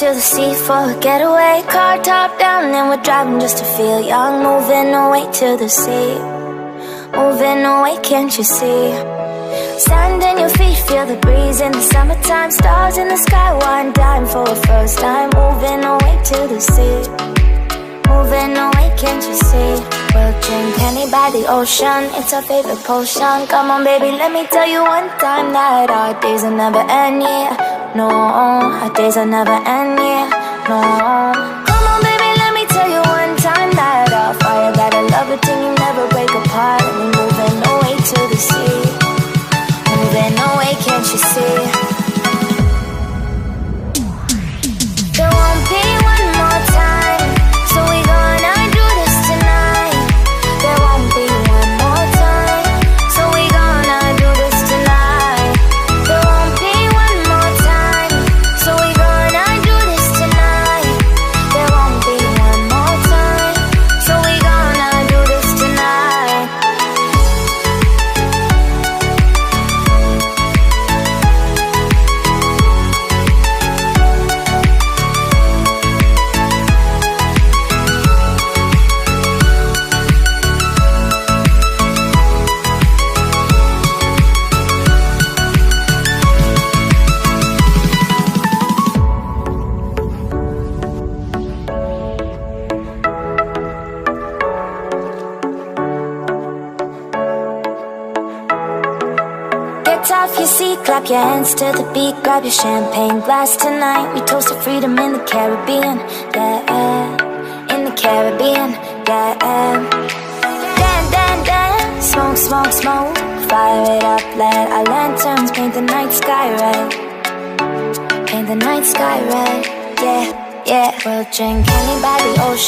To the sea for a getaway, car top down and we're driving just to feel young. Moving away to the sea, moving away, can't you see? Sand in your feet, feel the breeze in the summertime. Stars in the sky, one dime for a first time. Moving away to the sea, moving away, can't you see? We'll drink honey by the ocean, it's our favorite potion. Come on baby, let me tell you one time that our days will never end, yeah. No, our days will never end, yeah. No. Come on baby, let me tell you one time that our fire got a love it till you never break apart. And we're moving away to the sea, moving away, can't you see? There won't be one more time, so we gonna do this tonight. There won't be one more time, so we gonna do this tonight. There won't be one more time, so we gonna do this tonight. There won't be one more time, so we gonna do this tonight. Get off your seat, clap your hands to the beat. Grab your champagne glass tonight. We toast to freedom in the Caribbean, yeah. In the Caribbean, yeah. Dan, dan, dan, smoke, smoke, smoke. Fire it up, let our lanterns paint the night sky red. Paint the night sky red, yeah, yeah. We'll drink honey by the ocean.